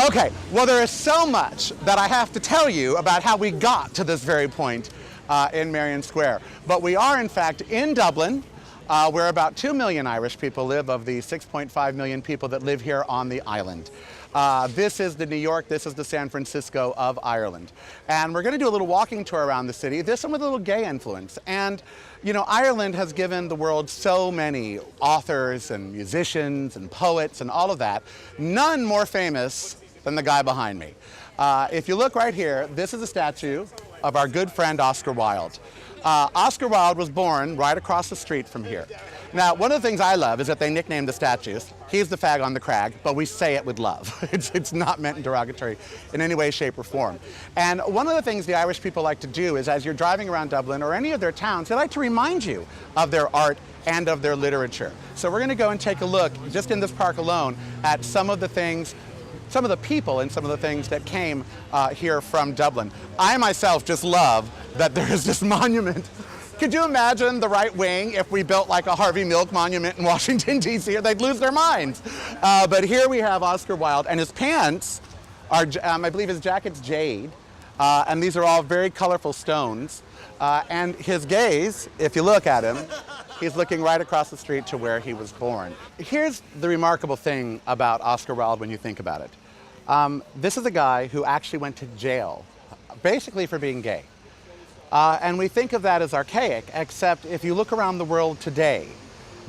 Okay, well, there is so much that I have to tell you about how we got to this very point in Marion Square. But we are, in fact, in Dublin, where about 2 million Irish people live of the 6.5 million people that live here on the island. This is the New York, this is the San Francisco of Ireland. And we're going to do a little walking tour around the city, this one with a little gay influence. And, you know, Ireland has given the world so many authors and musicians and poets and all of that. None more famous than the guy behind me. If you look right here, this is a statue of our good friend Oscar Wilde. Oscar Wilde was born right across the street from here. Now, one of the things I love is that they nicknamed the statues. He's the fag on the crag, but we say it with love. It's not meant in derogatory in any way, shape, or form. And one of the things the Irish people like to do is, as you're driving around Dublin or any of their towns, they like to remind you of their art and of their literature. So we're going to go and take a look, just in this park alone, at some of the things, some of the people and some of the things that came here from Dublin. I myself just love that there is this monument. Could you imagine the right wing if we built like a Harvey Milk monument in Washington, D.C.? They'd lose their minds. But here we have Oscar Wilde, and his pants are, I believe his jacket's jade, and these are all very colorful stones. And his gaze, if you look at him, he's looking right across the street to where he was born. Here's the remarkable thing about Oscar Wilde when you think about it. This is a guy who actually went to jail, basically for being gay. And we think of that as archaic, except if you look around the world today,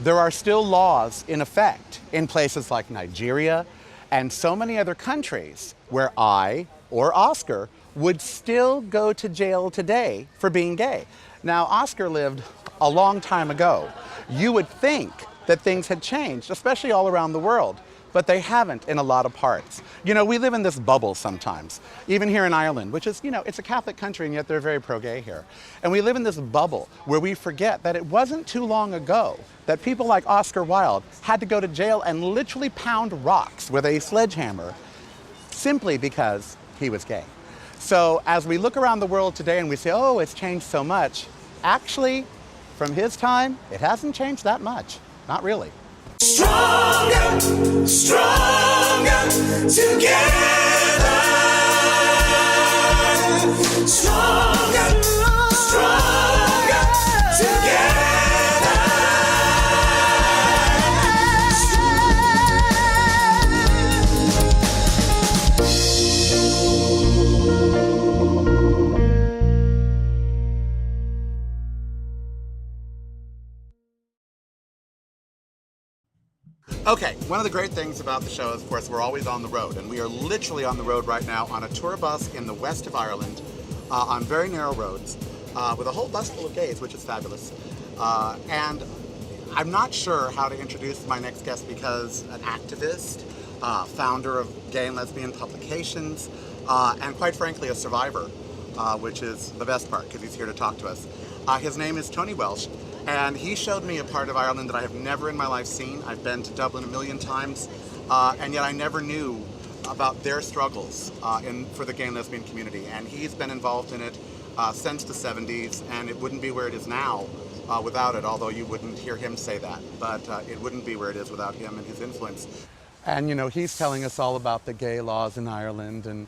there are still laws in effect in places like Nigeria and so many other countries where I, or Oscar, would still go to jail today for being gay. Now, Oscar lived a long time ago. You would think that things had changed, especially all around the world, but they haven't in a lot of parts. You know, we live in this bubble sometimes, even here in Ireland, which is, you know, it's a Catholic country and yet they're very pro-gay here. And we live in this bubble where we forget that it wasn't too long ago that people like Oscar Wilde had to go to jail and literally pound rocks with a sledgehammer simply because he was gay. So as we look around the world today and we say, oh, it's changed so much, actually, from his time, it hasn't changed that much. Not really. Stronger, stronger together. Stronger, stronger together. Okay, one of the great things about the show is, of course, we're always on the road, and we are literally on the road right now on a tour bus in the west of Ireland, on very narrow roads, with a whole bus full of gays, which is fabulous. And I'm not sure how to introduce my next guest because an activist, founder of gay and lesbian publications, and quite frankly, a survivor, which is the best part because he's here to talk to us. His name is Tonie Walsh. And he showed me a part of Ireland that I have never in my life seen. I've been to Dublin a million times, and yet I never knew about their struggles for the gay and lesbian community. And he's been involved in it since the 70s, and it wouldn't be where it is now without it, although you wouldn't hear him say that. But it wouldn't be where it is without him and his influence. And, you know, he's telling us all about the gay laws in Ireland and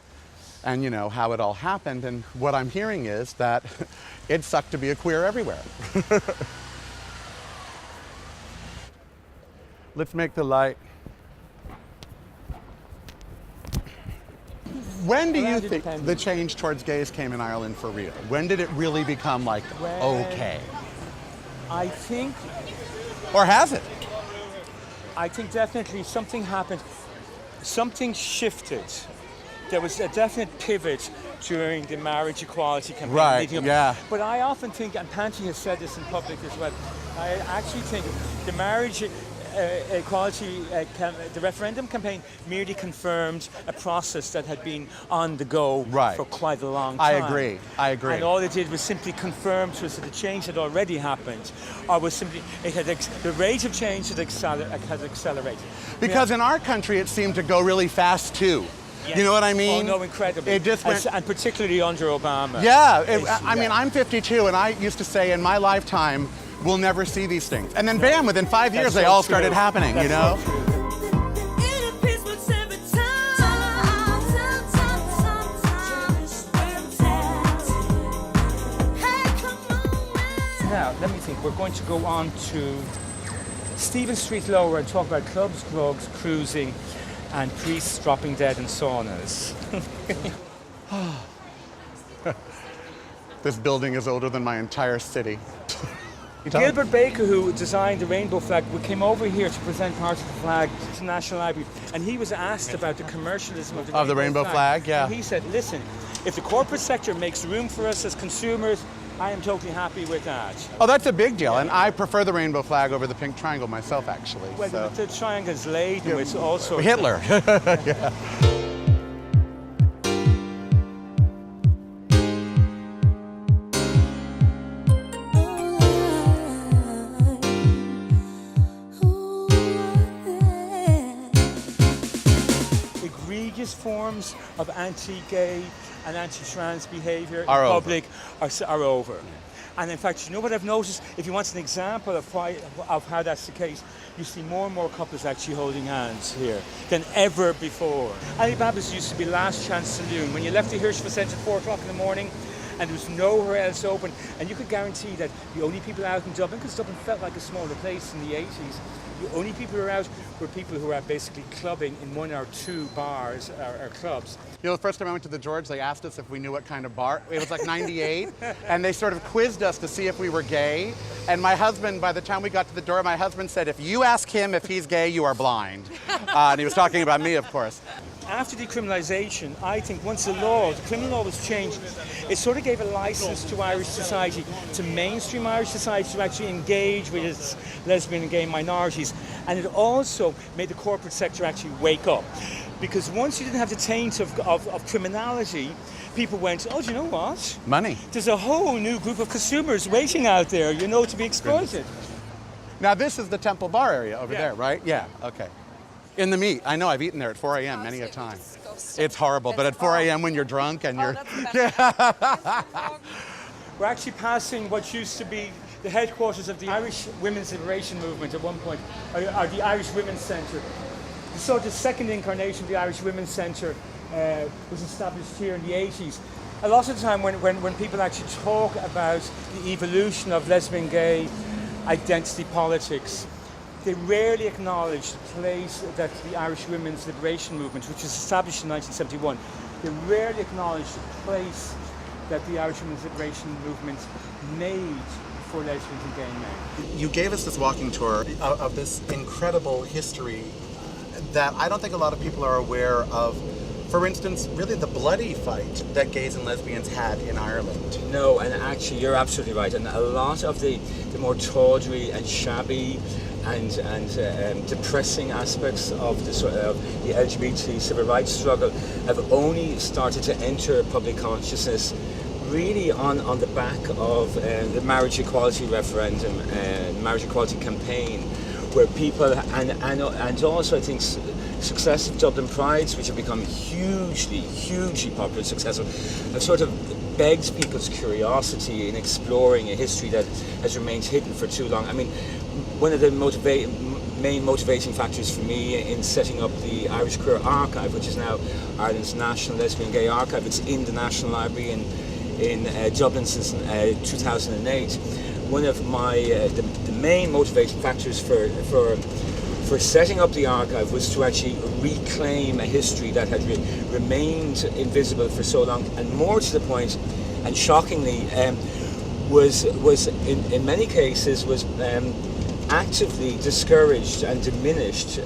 you know, how it all happened. And what I'm hearing is that it sucked to be a queer everywhere. Let's make the light. When do you think the change towards gays came in Ireland for real? When did it really become like, okay? I think... Or has it? I think definitely something happened. Something shifted. There was a definite pivot during the marriage equality campaign. Right, yeah. But I often think, and Panty has said this in public as well, I actually think the marriage equality, the referendum campaign merely confirmed a process that had been on the go for quite a long time. I agree. And all it did was simply confirm to us that the change had already happened, or was simply, the rate of change had accelerated. Because in our country it seemed to go really fast too. Yes. You know what I mean? Oh no, incredibly. It just went, and particularly under Obama. Yeah, I mean, I'm 52 and I used to say in my lifetime, we'll never see these things. And then bam, within 5 years, they all started happening, you know? It appears every time let me think, we're going to go on to Stephen Street Lower and talk about clubs, drugs, cruising, and priests dropping dead in saunas. This building is older than my entire city. Gilbert Baker, who designed the rainbow flag, we came over here to present part of the flag to the National Library, and he was asked about the commercialism of the rainbow flag, yeah. And he said, listen, if the corporate sector makes room for us as consumers, I am totally happy with that. Oh, that's a big deal, and I prefer the rainbow flag over the pink triangle myself, actually. Well, so. the triangle's laden with all sorts Hitler. Yeah. egregious forms of anti-gay and anti-trans behaviour in Are public are over. And in fact, you know what I've noticed? If you want an example of how that's the case, you see more and more couples actually holding hands here than ever before. Alibaba's used to be last chance saloon. When you left the Hirschfeld Centre at 4 o'clock in the morning, and there was nowhere else open, and you could guarantee that the only people out in Dublin, because Dublin felt like a smaller place in the 80s, the only people who were out were people who were basically clubbing in 1 or 2 bars or clubs. You know, the first time I went to the George, they asked us if we knew what kind of bar. It was like 98, and they sort of quizzed us to see if we were gay. And my husband, by the time we got to the door, my husband said, if you ask him if he's gay, you are blind. And he was talking about me, of course. After decriminalisation, I think once the criminal law was changed, it sort of gave a license to Irish society, to mainstream Irish society, to actually engage with its lesbian and gay minorities. And it also made the corporate sector actually wake up. Because once you didn't have the taint of criminality, people went, oh, do you know what? Money. There's a whole new group of consumers waiting out there, you know, to be exploited. Now this is the Temple Bar area over there, right? Yeah, okay. In the meat. I know, I've eaten there at 4 a.m. many a time. It's horrible, but at 4 a.m. when you're drunk and you're... We're actually passing what used to be the headquarters of the Irish Women's Liberation Movement at one point, or the Irish Women's Centre. The sort of second incarnation of the Irish Women's Centre was established here in the 80s. A lot of the time when people actually talk about the evolution of lesbian gay identity politics, they rarely acknowledge the place that the Irish Women's Liberation Movement, which was established in 1971, they rarely acknowledge the place that the Irish Women's Liberation Movement made for lesbians and gay men. You gave us this walking tour of this incredible history that I don't think a lot of people are aware of. For instance, really the bloody fight that gays and lesbians had in Ireland. No, and actually you're absolutely right. And a lot of the more tawdry and shabby and depressing aspects of the LGBT civil rights struggle have only started to enter public consciousness really on the back of the marriage equality referendum and marriage equality campaign, where people and also I think successive Dublin Prides, which have become hugely popular and successful, have sort of begged people's curiosity in exploring a history that has remained hidden for too long. I mean, one of the main motivating factors for me in setting up the Irish Queer Archive, which is now Ireland's National Lesbian Gay Archive, it's in the National Library in Dublin since 2008. One of my the main motivating factors for setting up the archive was to actually reclaim a history that had remained invisible for so long, and more to the point, and shockingly, was in many cases was actively discouraged and diminished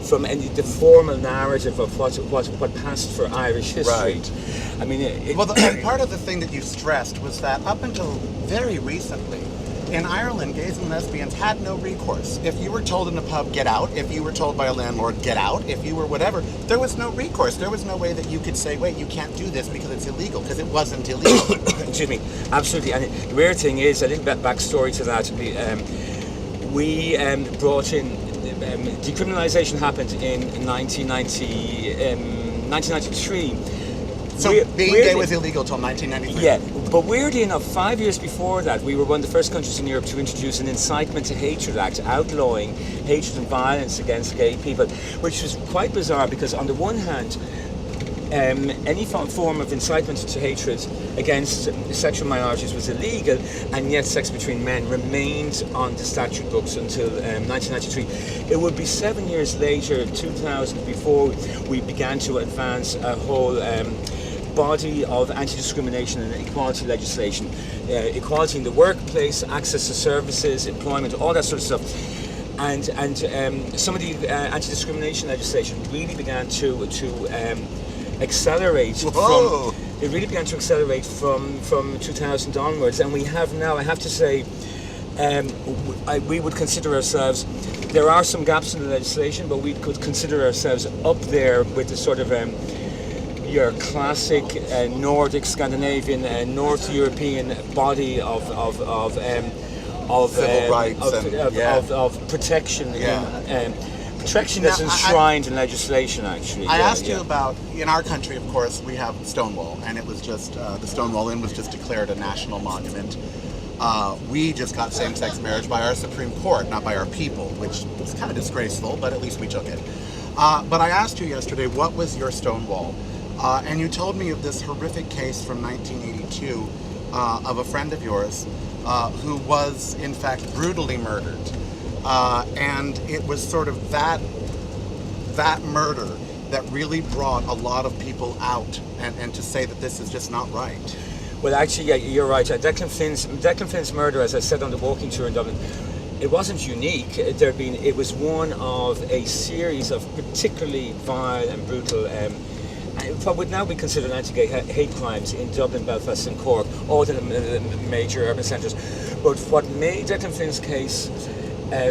from the formal narrative of what passed for Irish history. Right. I mean, and part of the thing that you stressed was that up until very recently, in Ireland, gays and lesbians had no recourse. If you were told in a pub, get out, if you were told by a landlord, get out, if you were whatever, there was no recourse. There was no way that you could say, wait, you can't do this because it's illegal, because it wasn't illegal. Excuse me, absolutely. And the weird thing is, a little bit backstory to that, we brought in, decriminalisation happened in 1993. So being gay was illegal till 1993? Yeah, but weirdly enough, 5 years before that, we were one of the first countries in Europe to introduce an Incitement to Hatred Act, outlawing hatred and violence against gay people, which was quite bizarre because on the one hand, any form of incitement to hatred against sexual minorities was illegal, and yet sex between men remained on the statute books until 1993. It would be 7 years later, 2000, before we began to advance a whole body of anti-discrimination and equality legislation. Equality in the workplace, access to services, employment, all that sort of stuff. And some of the anti-discrimination legislation really began to accelerate. It really began to accelerate from 2000 onwards, and we have now, I have to say, we would consider ourselves, there are some gaps in the legislation, but we could consider ourselves up there with the sort of your classic Nordic, Scandinavian, North European body of Civil rights of protection. Protection that's enshrined in legislation, actually. I asked you about, in our country, of course, we have Stonewall, and it was just, the Stonewall Inn was just declared a national monument. We just got same-sex marriage by our Supreme Court, not by our people, which was kind of disgraceful, but at least we took it. But I asked you yesterday, what was your Stonewall? And you told me of this horrific case from 1982 of a friend of yours who was, in fact, brutally murdered. And it was sort of that murder that really brought a lot of people out and to say that this is just not right. Well, actually, yeah, you're right. Declan Flynn's murder, as I said on the walking tour in Dublin, it wasn't unique. It was one of a series of particularly vile and brutal, what would now be considered anti-gay hate crimes in Dublin, Belfast, and Cork, all the major urban centres. But what made Declan Flynn's case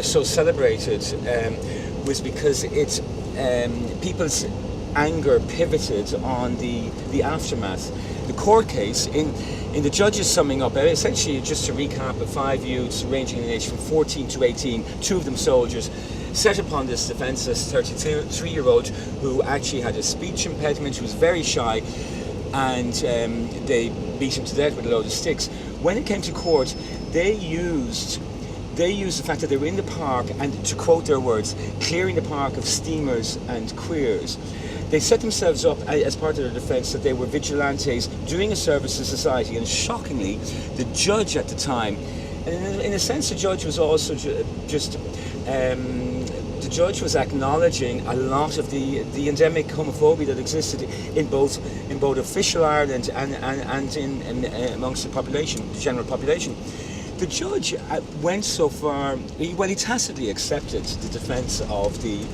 so celebrated was because it's people's anger pivoted on the aftermath. The court case, in the judge's summing up, essentially, just to recap, 5 youths ranging in age from 14 to 18, 2 of them soldiers, set upon this defenceless 33-year-old who actually had a speech impediment, who was very shy, and they beat him to death with a load of sticks. When it came to court, they used the fact that they were in the park and, to quote their words, clearing the park of steamers and queers. They set themselves up as part of their defence that they were vigilantes doing a service to society, and shockingly, the judge at the time, and in a sense the judge was also the judge was acknowledging a lot of the endemic homophobia that existed in both official Ireland and in amongst the population, the general population. The judge went so far, he tacitly accepted the defence of the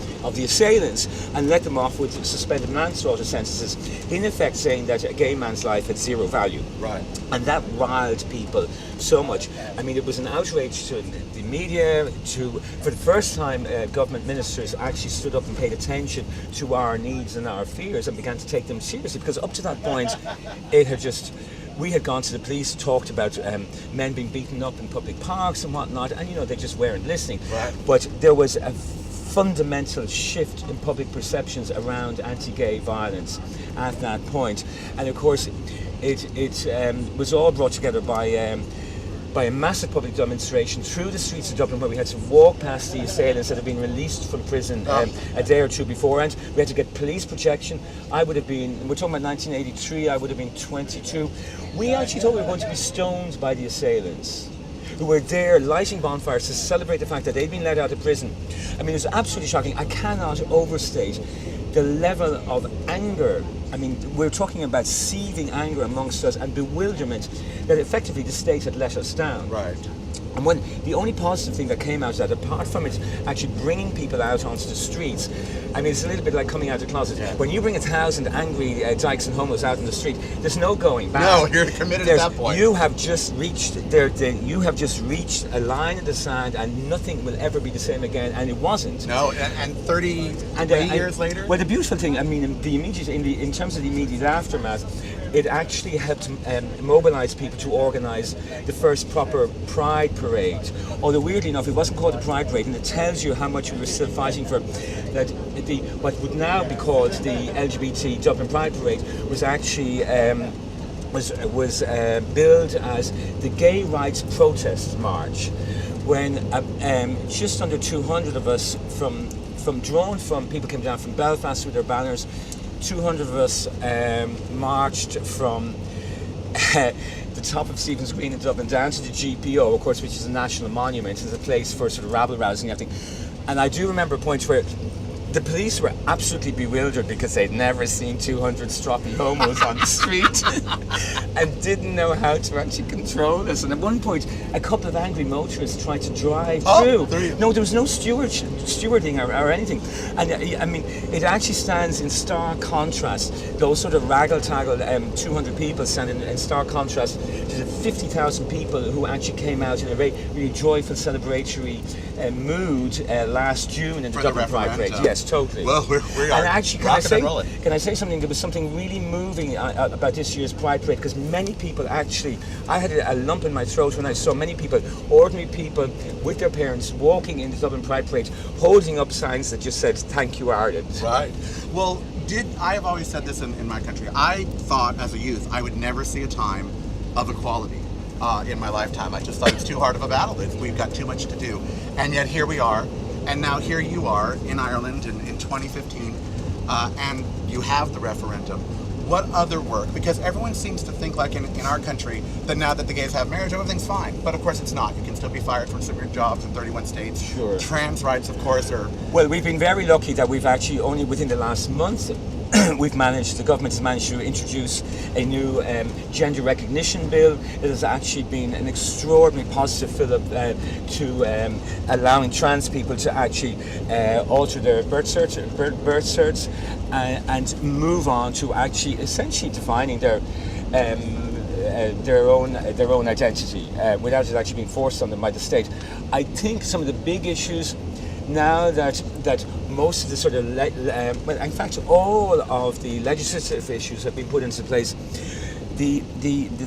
assailants and let them off with suspended manslaughter sentences, in effect saying that a gay man's life had zero value. Right. And that riled people so much. I mean, it was an outrage to the media, for the first time, government ministers actually stood up and paid attention to our needs and our fears and began to take them seriously, because up to that point, we had gone to the police, talked about men being beaten up in public parks and whatnot, and they just weren't listening. Right. But there was a fundamental shift in public perceptions around anti-gay violence at that point. And of course, it was all brought together by a massive public demonstration through the streets of Dublin, where we had to walk past the assailants that had been released from prison a day or two beforehand. We had to get police protection. I would have been, we're talking about 1983, I would have been 22. We actually thought we were going to be stoned by the assailants, who were there lighting bonfires to celebrate the fact that they'd been let out of prison. I mean, it was absolutely shocking. I cannot overstate the level of anger. I mean, we're talking about seething anger amongst us and bewilderment that effectively the state had let us down. Right. And the only positive thing that came out of that, apart from it actually bringing people out onto the streets, I mean, it's a little bit like coming out of the closet. Yeah. When you bring 1,000 angry dykes and homos out in the street, there's no going back. No, you're committed at that point. You have just reached a line in the sand, and nothing will ever be the same again. And it wasn't. No, and 30 years later. Well, the beautiful thing, I mean, in terms of the immediate aftermath, it actually helped mobilise people to organise the first proper Pride Parade. Although weirdly enough, it wasn't called a Pride Parade, and it tells you how much we were still fighting for that. What would now be called the LGBT Dublin Pride Parade was actually was billed as the Gay Rights Protest March, when just under 200 of us from people came down from Belfast with their banners 200 of us marched from the top of Stephen's Green in Dublin down to the GPO, of course, which is a national monument. It's a place for sort of rabble-rousing and everything. And I do remember points where the police were absolutely bewildered because they'd never seen 200 stroppy homos on the street and didn't know how to actually control us. And at one point, a couple of angry motorists tried to drive through. No, there was no stewarding or anything. And I mean, it actually stands in stark contrast. Those sort of raggle-taggle 200 people stand in stark contrast to the 50,000 people who actually came out in a really joyful, celebratory mood last June in the Dublin Pride Parade. Yes, totally. Well, we are and actually, can I say something? There was something really moving about this year's Pride Parade because many people actually, I had a lump in my throat when I saw many people, ordinary people with their parents, walking in the Dublin Pride Parade, holding up signs that just said, "Thank you, Ireland." Right. Well, I have always said this in my country. I thought as a youth I would never see a time of equality in my lifetime. I just thought it's too hard of a battle. We've got too much to do. And yet here we are. And now here you are in Ireland in 2015, and you have the referendum. What other work? Because everyone seems to think like in our country that now that the gays have marriage, everything's fine. But of course it's not. You can still be fired from some of your jobs in 31 states. Sure. Trans rights, of course, are... Well, we've been very lucky that we've actually only within the last month the government has managed to introduce a new gender recognition bill. It has actually been an extraordinarily positive fillip to allowing trans people to actually alter their birth certs and move on to actually essentially defining their own identity without it actually being forced on them by the state. I think some of the big issues now that most of the sort of, well, in fact, all of the legislative issues have been put into place. The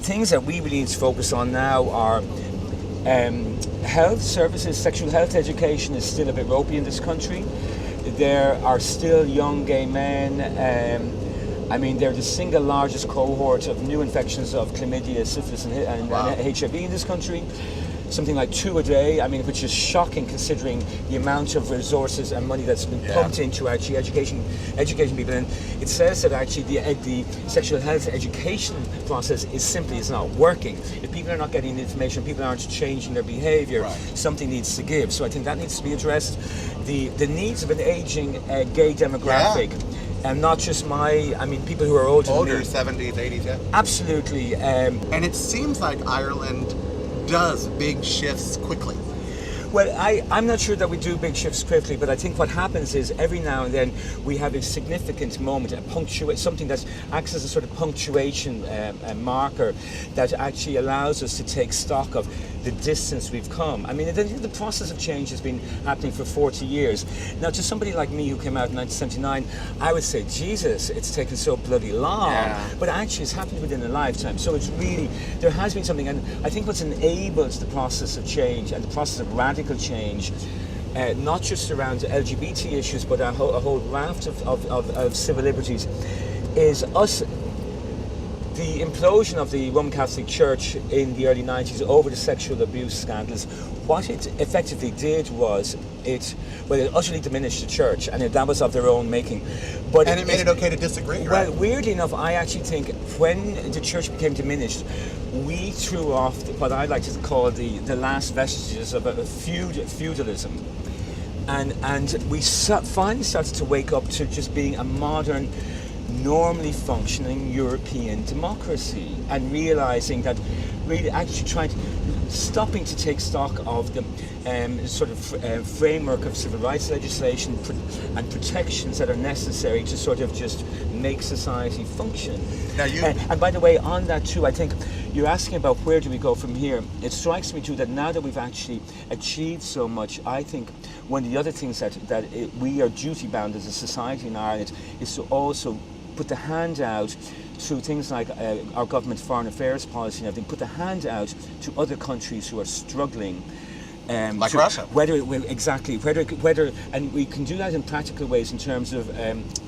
things that we really need to focus on now are health services. Sexual health education is still a bit ropey in this country. There are still young gay men. I mean, they're the single largest cohort of new infections of chlamydia, syphilis, and HIV in this country. Something like 2 a day, I mean, which is shocking considering the amount of resources and money that's been pumped into actually educating people. And it says that actually the sexual health education process is not working. If people are not getting the information, people aren't changing their behaviour, something needs to give. So I think that needs to be addressed. The needs of an aging gay demographic. And not just people who are older, 70s, 80s, yeah. Absolutely. And it seems like Ireland does big shifts quickly. Well, I'm not sure that we do big shifts quickly, but I think what happens is every now and then we have a significant moment, something that acts as a sort of punctuation marker that actually allows us to take stock of the distance we've come. I mean, the process of change has been happening for 40 years. Now, to somebody like me who came out in 1979, I would say, Jesus, it's taken so bloody long. Yeah. But actually, it's happened within a lifetime. So it's really, there has been something, and I think what's enabled the process of change and the process of radical change, not just around LGBT issues, but a whole raft of civil liberties, is us. The implosion of the Roman Catholic Church in the early 90s over the sexual abuse scandals, what it effectively did was it utterly diminished the church, and that was of their own making. But and it made it okay to disagree, right? Well, weirdly enough, I actually think when the church became diminished, we threw off what I like to call the last vestiges of a feudalism. And we finally started to wake up to just being a modern, normally functioning European democracy, and realizing that really actually stopping to take stock of the framework of civil rights legislation and protections that are necessary to sort of just make society function. Now and by the way, on that too, I think you're asking about where do we go from here. It strikes me too that now that we've actually achieved so much, I think one of the other things that we are duty bound as a society in Ireland is to also put the hand out through things like our government's foreign affairs policy and everything, put the hand out to other countries who are struggling. Like Russia. Whether, and we can do that in practical ways in terms of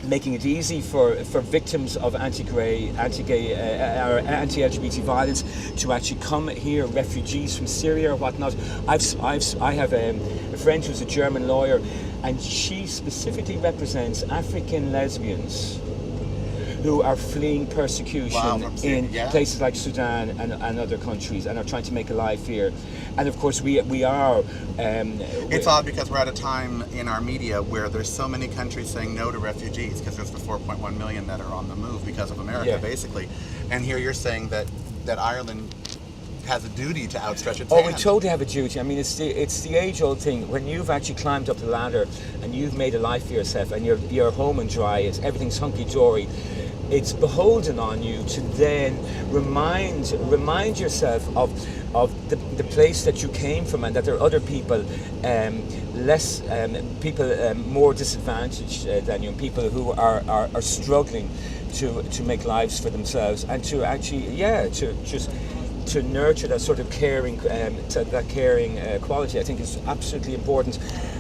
making it easy for victims of anti-gay or anti-LGBT violence to actually come here, refugees from Syria or whatnot. I have a friend who's a German lawyer, and she specifically represents African lesbians who are fleeing persecution from in Syria, yeah. places like Sudan and other countries, and are trying to make a life here. And of course we are. It's odd because we're at a time in our media where there's so many countries saying no to refugees because there's the 4.1 million that are on the move because of America, Yeah. basically. And here you're saying that Ireland has a duty to outstretch its Oh, hand. we totally have a duty. I mean, it's the age-old thing. When you've actually climbed up the ladder and you've made a life for yourself, and you're home and dry, everything's hunky-dory, it's beholden on you to then remind yourself of the place that you came from, and that there are other people, more disadvantaged than you, and people who are struggling to make lives for themselves, and to actually, to nurture that sort of caring, quality, I think is absolutely important.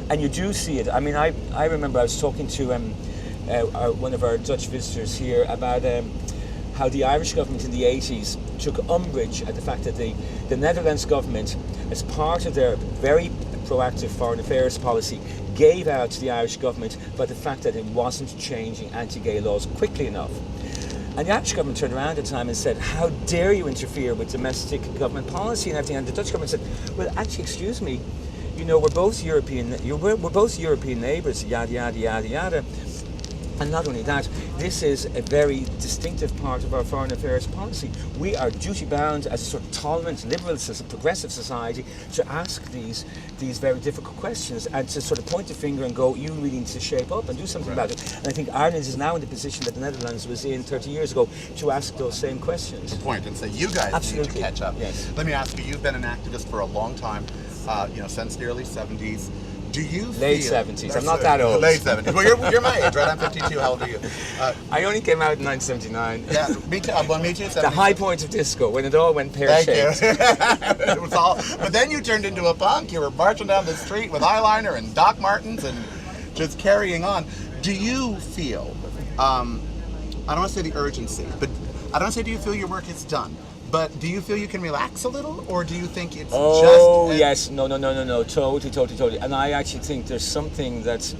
And you do see it. I mean, I remember I was talking to one of our Dutch visitors here about how the Irish government in the 80s took umbrage at the fact that the Netherlands government, as part of their very proactive foreign affairs policy, gave out to the Irish government about the fact that it wasn't changing anti-gay laws quickly enough. And the Irish government turned around at the time and said, how dare you interfere with domestic government policy and everything? And the Dutch government said, well, actually, excuse me, we're both European neighbours, yada, yada, yada, yada. And not only that, this is a very distinctive part of our foreign affairs policy. We are duty-bound as a sort of tolerant, liberal, progressive society to ask these very difficult questions, and to sort of point the finger and go, you really need to shape up and do something about it. And I think Ireland is now in the position that the Netherlands was in 30 years ago to ask those same questions. Point and say, you guys Absolutely. need to catch up. Yes. Let me ask you, you've been an activist for a long time, since the early 70s. Do you Late feel... 70s. I'm not that old. Late 70s. Well, you're my age, right? I'm 52. How old are you? I only came out in 1979. Yeah, me too. Well, me too. The high point of disco, when it all went pear-shaped. Thank you. It was all... But then you turned into a punk. You were marching down the street with eyeliner and Doc Martens and just carrying on. Do you feel... I don't want to say the urgency, but I don't want to say do you feel your work is done. But do you feel you can relax a little, or do you think it's Yes. No. Totally. And I actually think there's something that's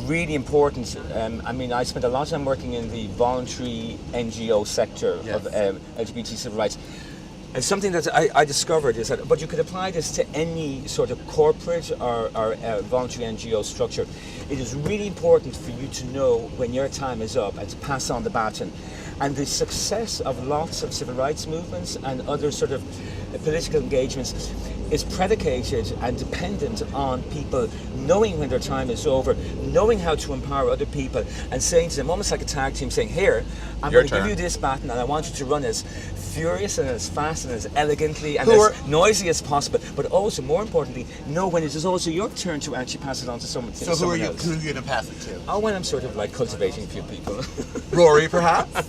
really important. I mean, I spent a lot of time working in the voluntary NGO sector of LGBT civil rights. And something that I discovered is that, but you could apply this to any sort of corporate or voluntary NGO structure. It is really important for you to know when your time is up and to pass on the baton. And the success of lots of civil rights movements and other sort of political engagements is predicated and dependent on people knowing when their time is over, knowing how to empower other people, and saying to them, almost like a tag team, saying, here, I'm going to give you this baton, and I want you to run as furious and as fast and as elegantly and as noisy as possible, but also, more importantly, know when it is also your turn to actually pass it on to someone else. So who are you going to pass it to? Oh, when I'm sort of like cultivating a few people. Rory, perhaps?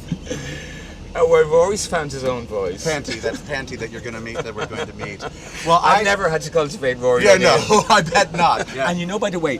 Well, Rory's found his own voice. Panty, that's Panty that you're going to meet, that we're going to meet. Well, I've never had to cultivate Rory. Yeah, no, I bet not. Yeah. And you know, by the way,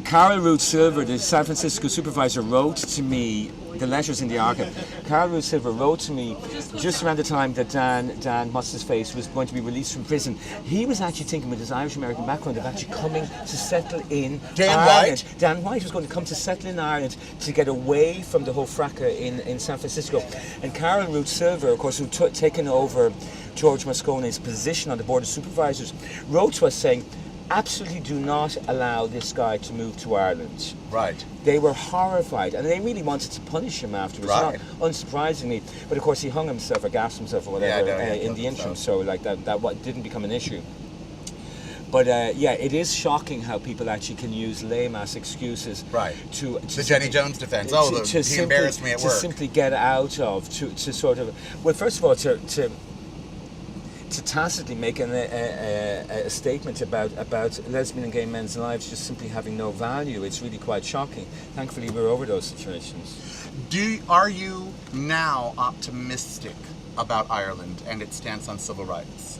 Karel Root Silver, the San Francisco supervisor, wrote to me, the letters in the archive. Karel Root Silver wrote to me just around the time that Dan what's his face, was going to be released from prison. He was actually thinking, with his Irish-American background, of actually coming to settle in Ireland. Dan White was going to come to settle in Ireland to get away from the whole fracas in San Francisco. And Karel Root Silver, of course, who taken over George Moscone's position on the Board of Supervisors, wrote to us saying, absolutely do not allow this guy to move to Ireland. Right. They were horrified, and they really wanted to punish him afterwards, right. Not unsurprisingly. But of course he hung himself or gassed himself or whatever in the interim, so like that didn't become an issue. But it is shocking how people actually can use lame-ass excuses to the Jenny Jones defense. He embarrassed me at work. To simply get out of, to sort of, well, first of all, to tacitly make a statement about lesbian and gay men's lives just simply having no value. It's really quite shocking. Thankfully, we're over those situations. Are you now optimistic about Ireland and its stance on civil rights?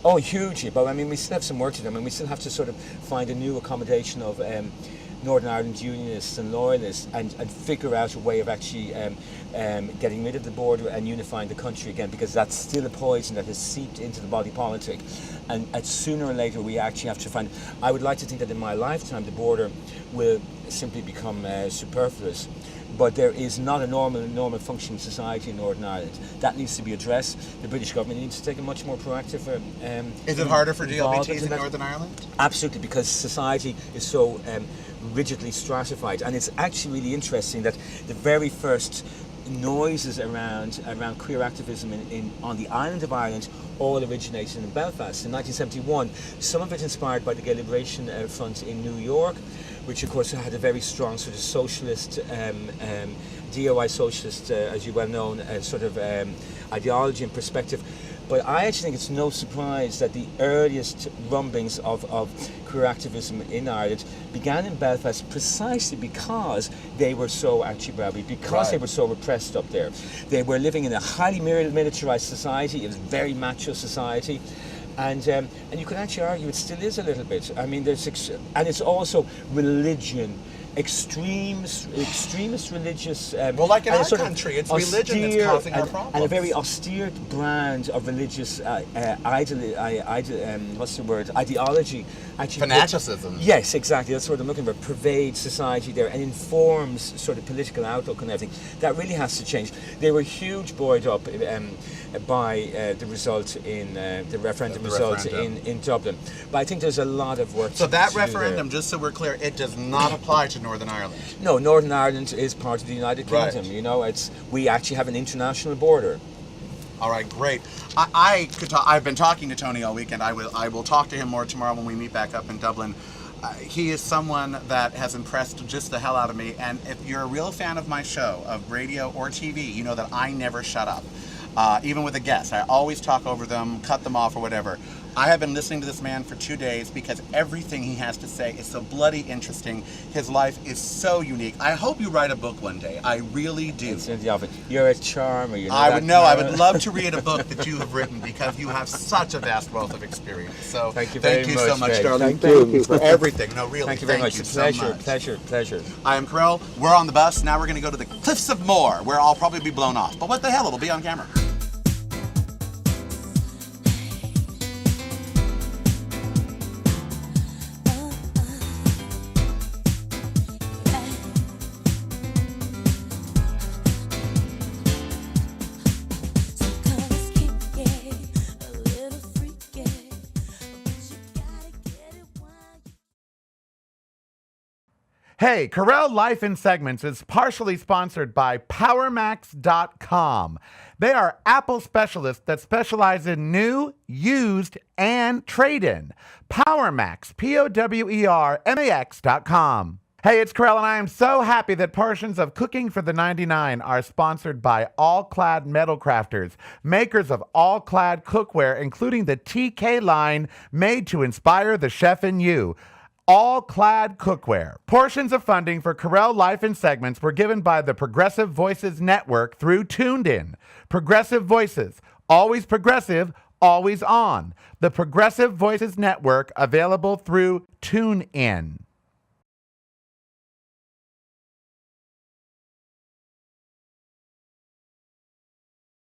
Oh, hugely. But I mean, we still have some work to do. I mean, we still have to sort of find a new accommodation of Northern Ireland unionists and loyalists, and figure out a way of actually getting rid of the border and unifying the country again, because that's still a poison that has seeped into the body politic. And sooner or later we actually have to find... I would like to think that in my lifetime the border will simply become superfluous. but there is not a normal functioning society in Northern Ireland. That needs to be addressed. The British government needs to take a much more proactive. Is it harder for involvement GLBTs in that. Northern Ireland? Absolutely, because society is so rigidly stratified, and it's actually really interesting that the very first noises around queer activism on the island of Ireland all originated in Belfast in 1971. Some of it inspired by the Gay Liberation Front in New York, which of course had a very strong sort of socialist, DOI socialist, as you well know, sort of ideology and perspective. But I actually think it's no surprise that the earliest rumblings of queer activism in Ireland began in Belfast precisely because they were so anti-Browby, because they were so repressed up there. They were living in a highly militarized society. It was a very macho society. And you could actually argue it still is a little bit. I mean, and it's also religion. Extremist religious. Well, like in our sort of country, it's religion that's causing our problems. And a very austere brand of religious ideology. Actually, Fanaticism. Yes, exactly. That's what I'm looking for. Pervades society there and informs sort of political outlook and everything. That really has to change. They were huge buoyed up by the result in the referendum result in Dublin. But I think there's a lot of work. So to that do referendum, there. just so we're clear, it does not apply to Northern Ireland. No, Northern Ireland is part of the United Right. Kingdom. You know, we actually have an international border. All right, great. I could talk. I've been talking to Tonie all weekend. I will talk to him more tomorrow when we meet back up in Dublin. He is someone that has impressed just the hell out of me. And if you're a real fan of my show, of radio or TV, you know that I never shut up. Even with a guest, I always talk over them, cut them off or whatever. I have been listening to this man for 2 days because everything he has to say is so bloody interesting. His life is so unique. I hope you write a book one day. I really do. It's in the oven. You're a charmer. You know I that, would know. I Karel? would love to read a book that you have written because you have such a vast wealth of experience. So Thank you very so much, much, Greg. darling. Thank you for everything. No, really. Thank you very much. You It's so a pleasure, much. pleasure. I am Karel. We're on the bus. Now we're going to go to the Cliffs of Moher, where I'll probably be blown off. But what the hell? It'll be on camera. Hey, Karel Life in Segments is partially sponsored by PowerMax.com. They are Apple specialists that specialize in new, used, and trade-in. PowerMax, PowerMax.com. Hey, it's Karel, and I am so happy that portions of Cooking for the 99 are sponsored by All Clad Metal Crafters, makers of all clad cookware, including the TK line made to inspire the chef in you. All Clad Cookware. Portions of funding for Karel Life in Segments were given by the Progressive Voices Network through Tuned In. Progressive Voices. Always progressive, always on. The Progressive Voices Network, available through Tune In.